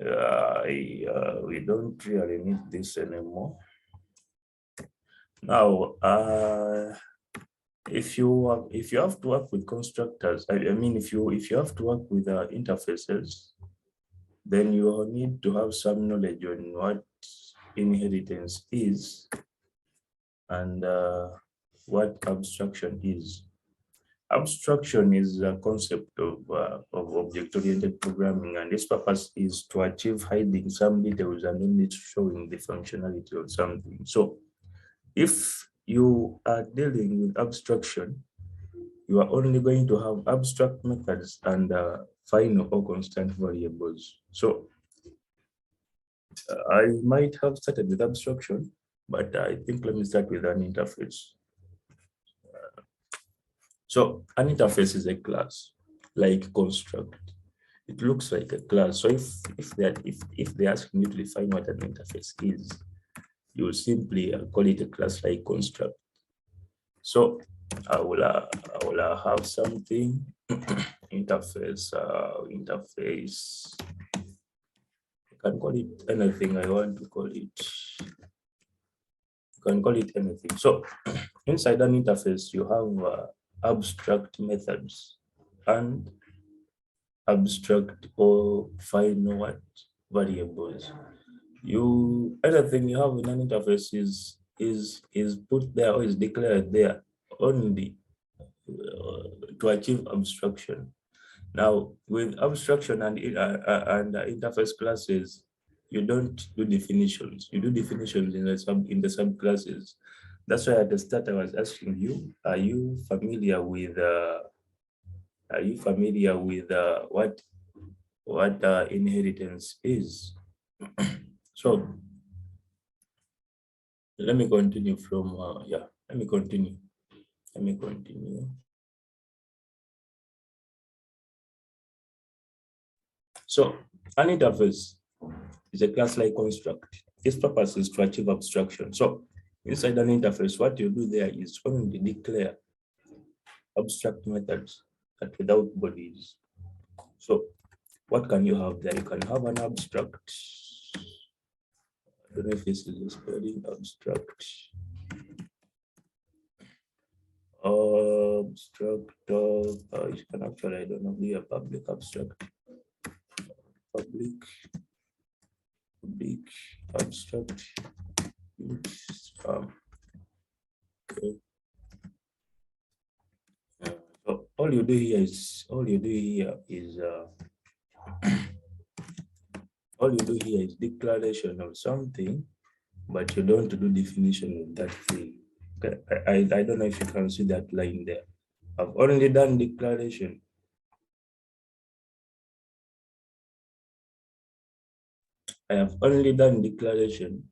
we don't really need this anymore. Now, if you have to work with constructors, I mean, if you have to work with interfaces, then you will need to have some knowledge on what inheritance is and what abstraction is. Abstraction is a concept of object-oriented programming, and its purpose is to achieve hiding some details and only showing the functionality of something. So if you are dealing with abstraction, you are only going to have abstract methods and final or constant variables. So I might have started with abstraction, but I think let me start with an interface. So an interface is a class, like construct. It looks like a class. So if they ask you to define what an interface is, you will simply call it a class like construct. So I will have something interface. Interface. I can call it anything I want to call it. You can call it anything. So inside an interface, you have abstract methods and abstract or final variables. Anything you have in an interface is put there or is declared there only to achieve abstraction. Now, with abstraction and interface classes, you don't do definitions. You do definitions in the subclasses. That's why at the start I was asking you: Are you familiar with what inheritance is? So let me continue from Let me continue. So an interface is a class-like construct. Its purpose is to achieve abstraction. So inside an interface, what you do there is only declare abstract methods that without bodies. So what can you have there? You can have an abstract. I don't know if this is a spelling abstract. Abstract you can actually, I don't know, be a public abstract. Public abstract. Okay. So all you do here is declaration of something, but you don't do definition of that thing. Okay. I don't know if you can see that line there. I've only done declaration. I have only done declaration.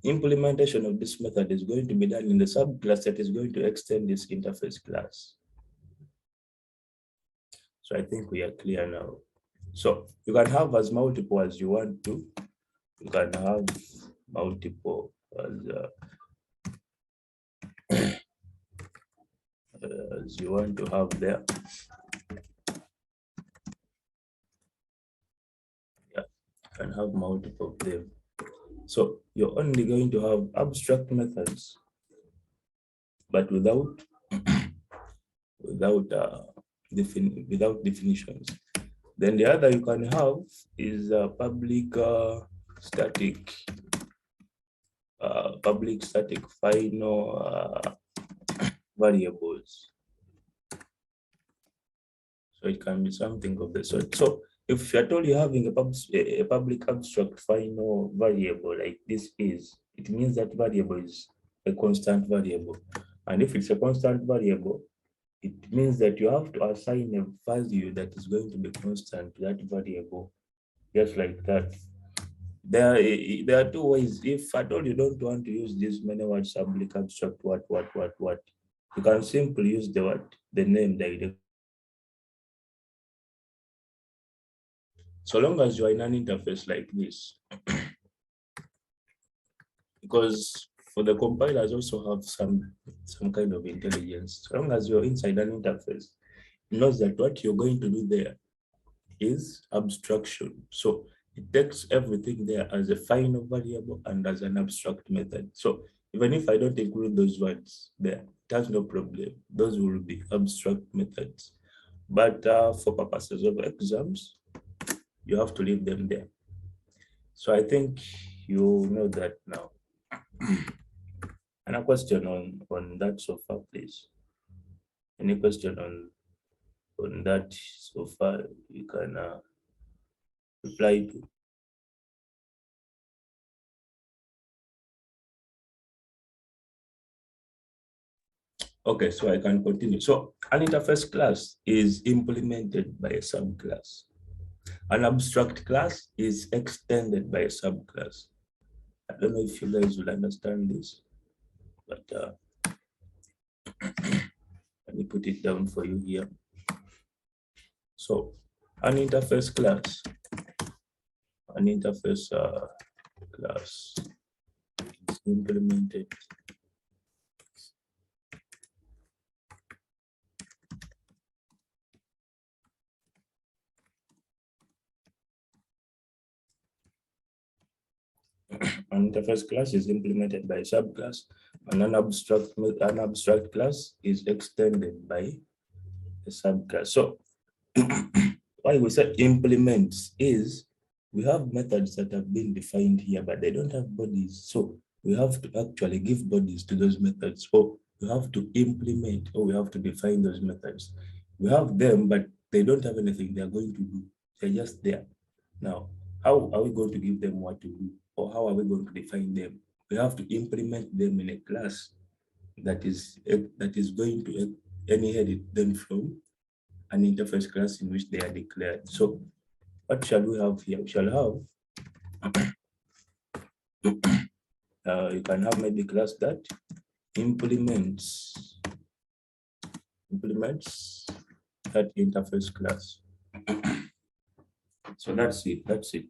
Implementation of this method is going to be done in the subclass that is going to extend this interface class. So I think we are clear now. So you can have as multiple as you want to. You can have multiple as you want to have there. Yeah, you can have multiple of them. So you're only going to have abstract methods, but without definitions. Then the other you can have is public static final variables. So it can be something of the sort. So if you're told you're having a public abstract final variable like this it means that variable is a constant variable. And if it's a constant variable, it means that you have to assign a value that is going to be constant to that variable, just like that. There are two ways. If at all you don't want to use this many words, public abstract, what, you can simply use the name directly. So long as you are in an interface like this, because for the compilers also have some kind of intelligence. So long as you're inside an interface, it knows that what you're going to do there is abstraction. So It takes everything there as a final variable and as an abstract method. So even if I don't include those words there, it has no problem. Those will be abstract methods. But for purposes of exams, you have to leave them there. So I think you know that now. And a question on that so far, please. Any question on that so far you can reply to? Okay, so I can continue. So an interface class is implemented by a subclass. An abstract class is extended by a subclass. I don't know if you guys will understand this, but let me put it down for you here. So an interface class, an interface class is implemented an interface class is implemented by a subclass, and an abstract class is extended by a subclass. So why we say implements is we have methods that have been defined here, but they don't have bodies. So we have to actually give bodies to those methods, or we have to implement, or we have to define those methods. We have them, but they don't have anything they're going to do. They're just there. Now, how are we going to give them what to do? Or how are we going to define them? We have to implement them in a class that is going to inherit them from an interface class in which they are declared. So what shall we have here? We shall have, you can have maybe class that implements that interface class. So that's it, that's it.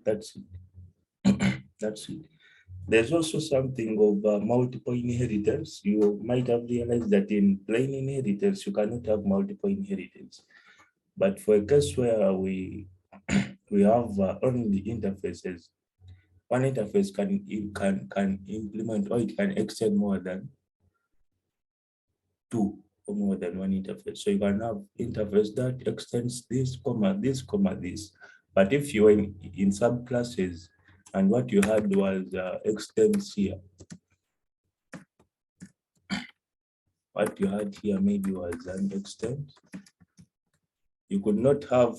There's also something of multiple inheritance. You might have realized that in plain inheritance, you cannot have multiple inheritance. But for a case where we have only interfaces, one interface can implement, or it can extend more than two or more than one interface. So you can have interface that extends this, comma, this, comma, this. But if you were in subclasses and what you had was extends here, what you had here maybe was an extend, you could not have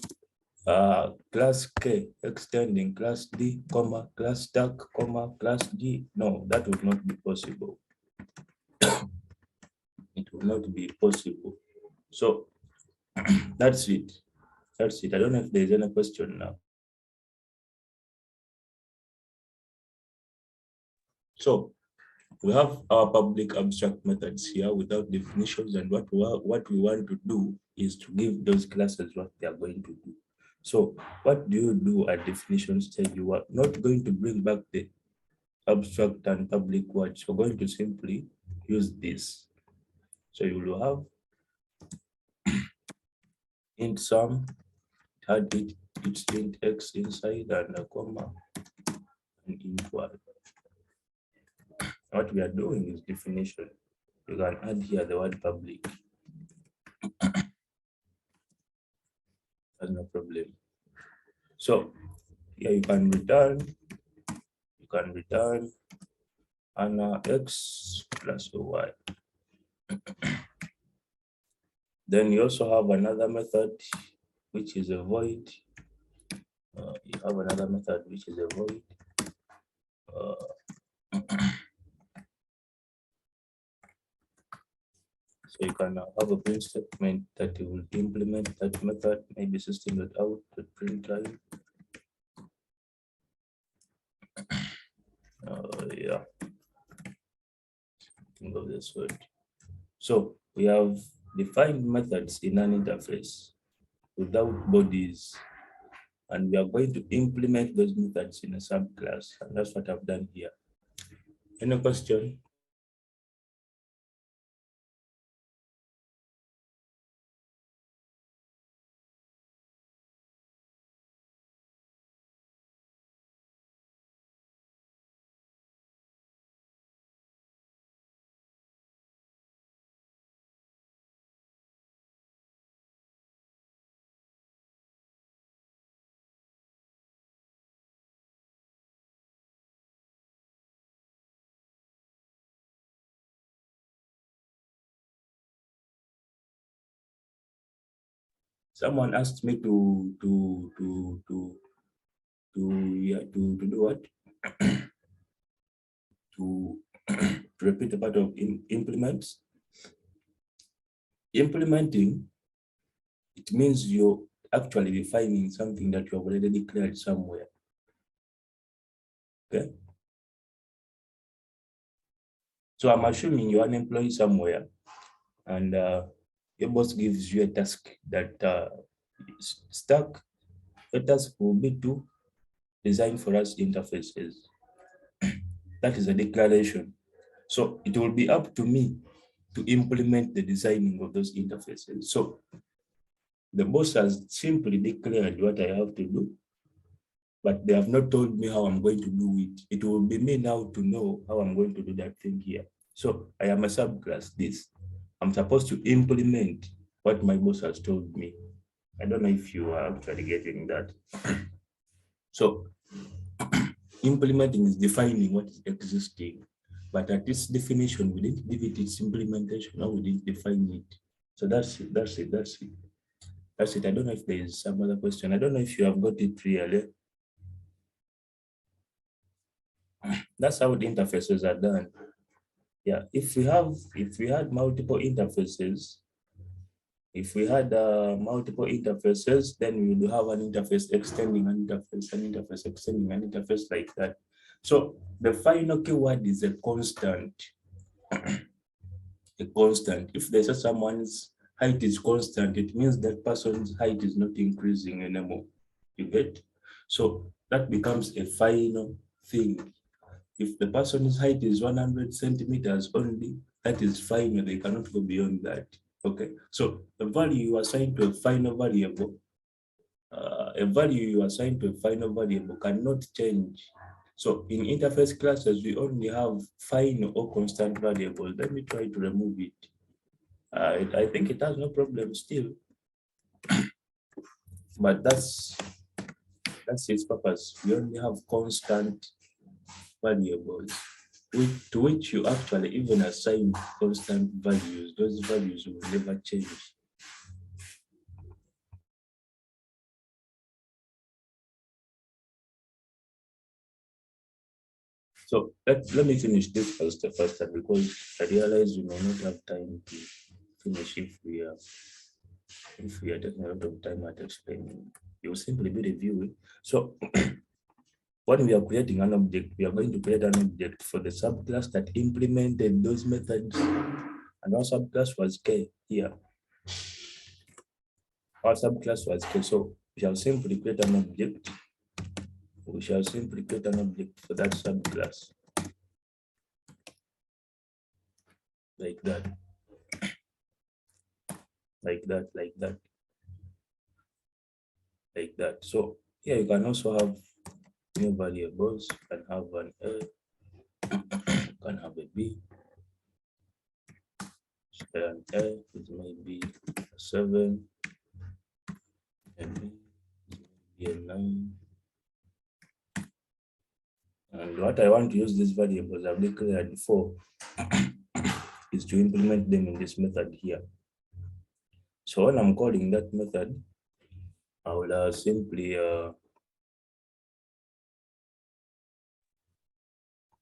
class K extending class D, comma, class stack, comma, class G. No, that would not be possible. It would not be possible. So that's it. That's it. I don't know if there's any question now. So we have our public abstract methods here without definitions, and what we want to do is to give those classes what they are going to do. So what do you do at definition stage? You are not going to bring back the abstract and public words. You're going to simply use this. So you will have int sum, add its int x inside and a comma and int y. What we are doing is definition. You can add here the word public. That's no problem. So here you can return an x plus y. Then you also have another method which is a void. You have another method which is a void. So you can have a print statement that you will implement that method, maybe system.out.println. Yeah, think of this word. So we have defined methods in an interface without bodies, and we are going to implement those methods in a subclass, and that's what I've done here. Any question? Someone asked me to do what? To, to repeat the part of implements. Implementing, it means you're actually defining something that you have already declared somewhere. Okay. So I'm assuming you're an employee somewhere, and your boss gives you a task that is stuck. The task will be to design for us interfaces. That is a declaration. So it will be up to me to implement the designing of those interfaces. So the boss has simply declared what I have to do, but they have not told me how I'm going to do it. It will be me now to know how I'm going to do that thing here. So I am a subclass this. I'm supposed to implement what my boss has told me. I don't know if you are actually getting that. So implementing is defining what is existing, but at this definition, we didn't give it its implementation, or we didn't define it. So that's it, that's it, that's it. That's it. I don't know if there is some other question. I don't know if you have got it really. That's how the interfaces are done. Yeah, if we had multiple interfaces, if we had multiple interfaces, then we would have an interface extending an interface extending an interface like that. So the final keyword is a constant. A constant. If they say someone's height is constant, it means that person's height is not increasing anymore. You get? So that becomes a final thing. If the person's height is 100 centimeters only, that is final. They cannot go beyond that. Okay. So the value you assign to a final variable, cannot change. So in interface classes, we only have final or constant variables. Let me try to remove it. I think it has no problem still, but that's its purpose. We only have constant variables, to which you actually even assign constant values. Those values will never change. So let me finish this first, because I realize we may not have time to finish if we are taking a lot of time at explaining. You will simply be reviewing. So when we are creating an object, we are going to create an object for the subclass that implemented those methods. And our subclass was K here. Our subclass was K. So we shall simply create an object. We shall simply create an object for that subclass. Like that. Like that, like that. Like that. So here you can also have new variables. You can have an A, you can have a B. An A is maybe a 7, and B is maybe a 9. And what I want to use these variables I've declared before is to implement them in this method here. So when I'm calling that method, I will simply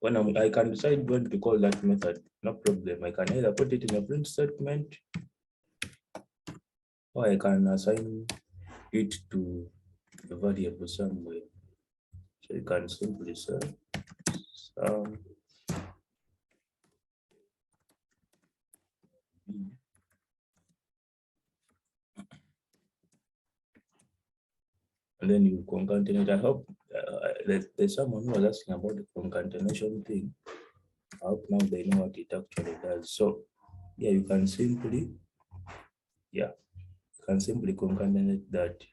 I can decide when to call that method, no problem. I can either put it in a print statement, or I can assign it to a variable somewhere. So you can simply say and then you concatenate. I hope there's someone who was asking about the concatenation thing. I hope now they know what it actually does. So yeah, you can simply concatenate that.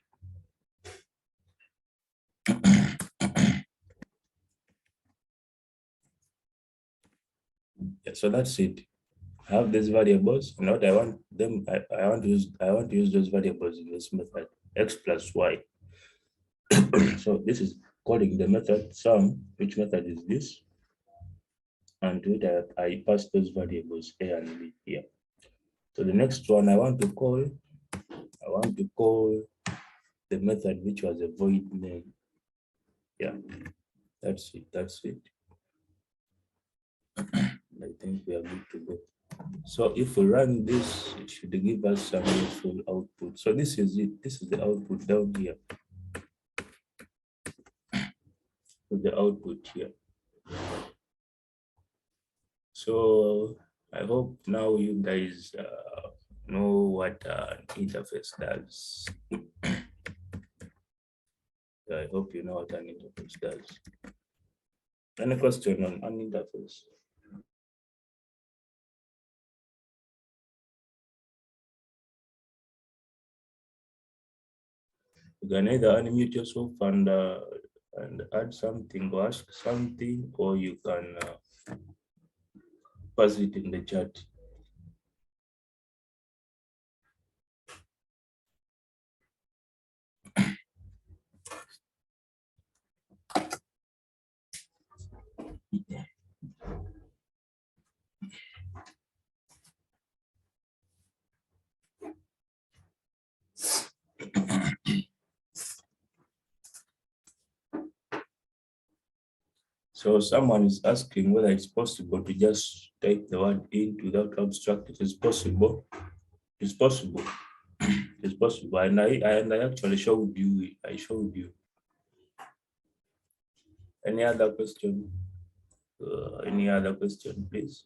Yeah, so that's it. I have these variables, and what I want them, I want to use those variables in this method, x plus y. So this is calling the method sum, which method is this? And to it I pass those variables a and b here. So the next one I want to call I want to call the method which was a void name. Yeah, that's it. That's it. I think we are good to go. So if we run this, it should give us some useful output. So this is it. This is the output down here. The output here. So I hope now you guys know what an interface does. I hope you know what an interface does. Any question on an interface? You can either unmute yourself and add something or ask something, or you can pass it in the chat. So someone is asking whether it's possible to just type the word int without abstract. It is possible. It's possible. It's possible. And I actually showed you. I showed you. Any other question? Any other question, please?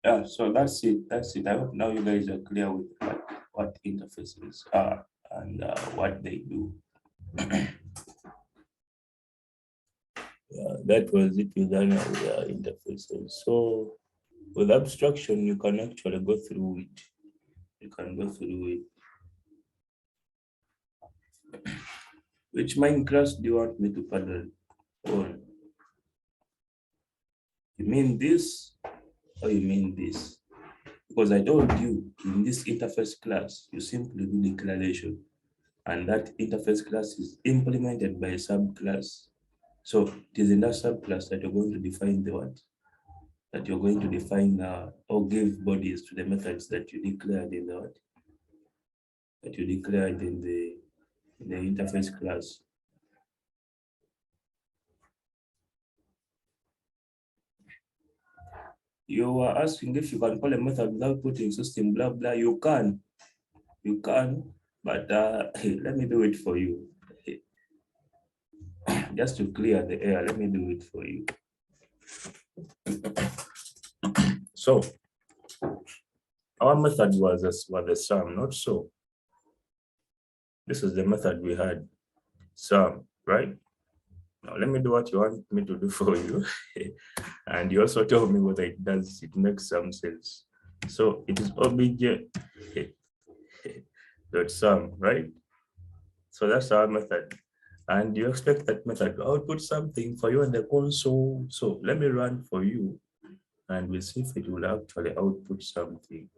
Yeah, so that's it. That's it. I hope now you guys are clear with what interfaces are and what they do. That was it with interfaces. So with abstraction, you can actually go through it. You can go through it. Which Minecraft do you want me to paddle on? You mean this or you mean this? Because I told you in this interface class, you simply do declaration, and that interface class is implemented by a subclass. So it is in that subclass that you're going to define the what? That you're going to define or give bodies to the methods that you declared in the what? That you declared in the interface class. You are asking if you can call a method without putting system blah blah. You can, but let me do it for you. Just to clear the air, let me do it for you. So our method was the sum, not so. This is the method we had, sum, right? Now let me do what you want me to do for you. And you also tell me whether it does, it makes some sense. So it is obj dot sum, right? So that's our method. And you expect that method to output something for you in the console. So let me run for you and we'll see if it will actually output something.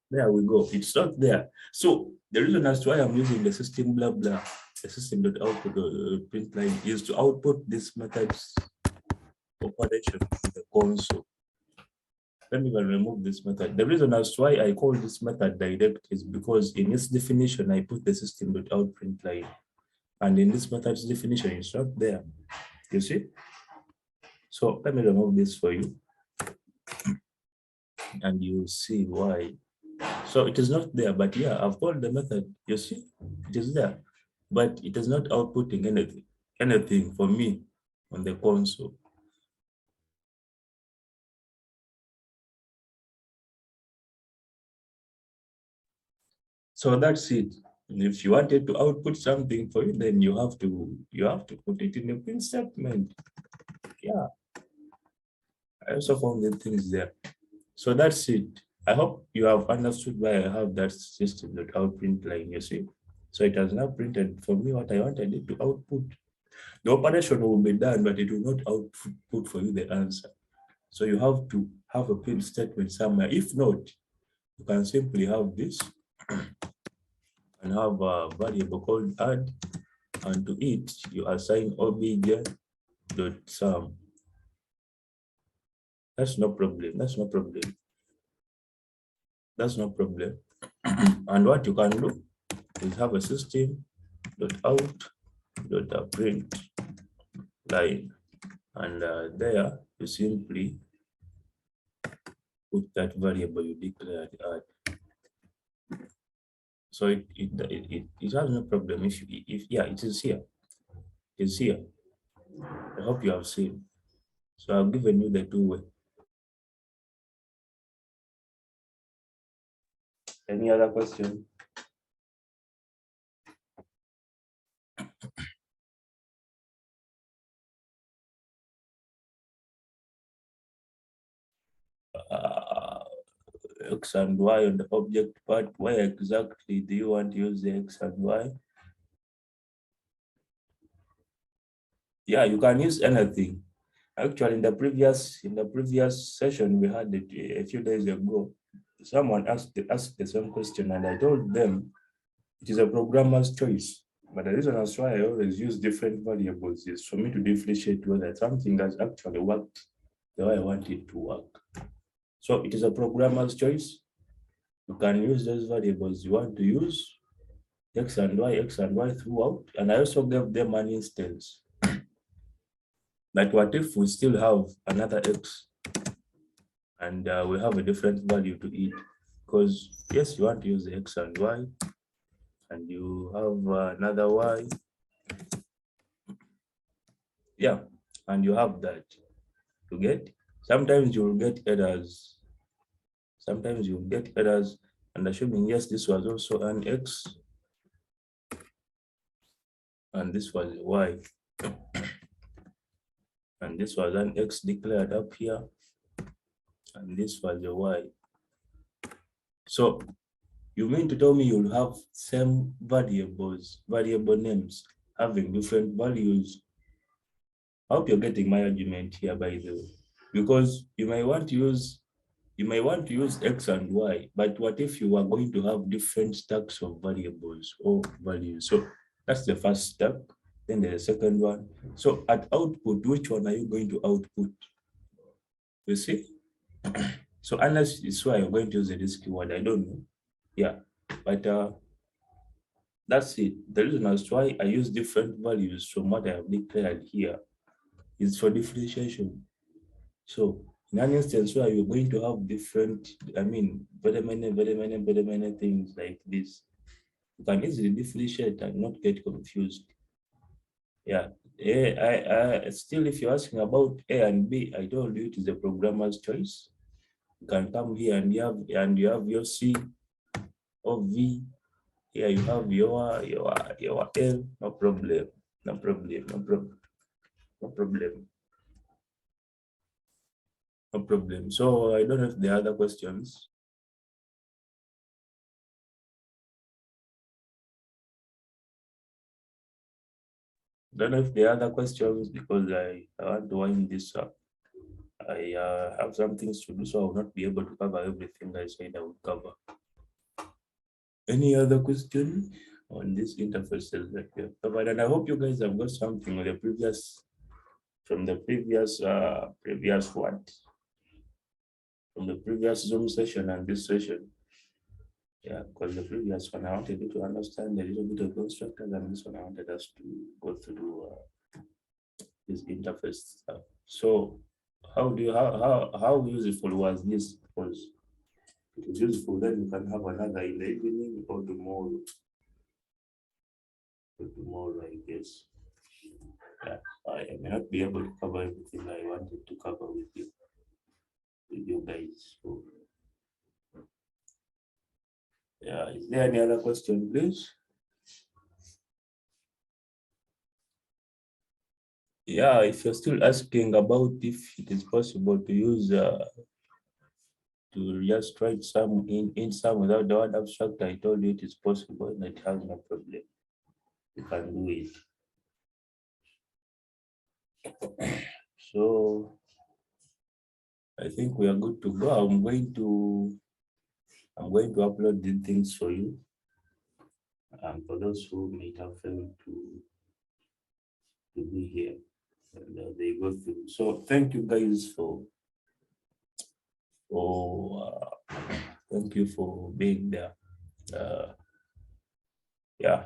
There we go. It's not there. So the reason as to why I'm using the system blah blah, the system.output print line is to output this method's operation in the console. Let me remove this method. The reason as to why I call this method direct is because in its definition, I put the system.out print line. And in this method's definition, it's not there. You see? So let me remove this for you. And you see why. So it is not there, but yeah, I've called the method. You see, it is there, but it is not outputting anything for me on the console. So that's it. And if you wanted to output something for you, then you have to put it in the print statement. Yeah. I also found the things there. So that's it. I hope you have understood why I have that system that outprint line, you see. So it has now printed for me what I wanted it to output. The operation will be done, but it will not output for you the answer. So you have to have a print statement somewhere. If not, you can simply have this and have a variable called add, and to it you assign obj.sum. That's no problem. That's no problem. That's no problem. And what you can do is have a system.out.print line, and there you simply put that variable you declared add. So it has no problem if yeah, it is here. It is here. I hope you have seen. So I've given you the two-way. Any other question? Uh, X and Y on the object part, where exactly do you want to use the X and Y? Yeah, you can use anything. Actually, in the previous session we had it a few days ago, someone asked the same question, and I told them it is a programmer's choice. But the reason that's why I always use different variables is for me to differentiate whether something has actually worked the way I want it to work. So it is a programmer's choice. You can use those variables you want to use, X and Y throughout. And I also gave them an instance. Like what if we still have another X and we have a different value to it? Because yes, you want to use the X and Y, and you have another Y. Yeah, and you have that to get. Sometimes you will get errors. Sometimes you will get errors, and assuming yes, this was also an X, and this was a Y, and this was an X declared up here, and this was a Y. So you mean to tell me you'll have same variable names having different values? I hope you're getting my argument here, by the way, because you may want to use X and Y, but what if you are going to have different stacks of variables or values? So that's the first step. Then there's the second one. So at output, which one are you going to output? You see? So unless it's why you're going to use this keyword, I don't know. Yeah, but that's it. The reason as why I use different values from what I have declared here is for differentiation. So in an instance where you're going to have different, I mean, very many things like this, you can easily differentiate and not get confused. Yeah. Still, if you're asking about A and B, I told you it is a programmer's choice. You can come here and you have your C or V. Here you have your L. No problem. No problem. No problem. No problem. No problem. So I don't know if there are other questions. Don't know if there are other questions because I want to wind this up. I have some things to do, so I will not be able to cover everything I said I would cover. Any other question on this interfaces that we have covered? And I hope you guys have got something on the previous, from the previous what? From the previous Zoom session and this session. Yeah, because the previous one I wanted you to understand a little bit of constructors, and this one I wanted us to go through this interface stuff. So how useful was this? Because it is useful, then you can have another in the evening or tomorrow. I guess. Yeah, I may not be able to cover everything I wanted to cover with you guys. So, yeah, is there any other question, please? Yeah, if you're still asking about if it is possible to use to just write some in some without the word abstract, I told you it is possible and it has no problem. You can do it. So I think we are good to go. I'm going to upload the things for you. And for those who may have failed to be here, and, they go through. So thank you guys for thank you for being there. Uh, yeah.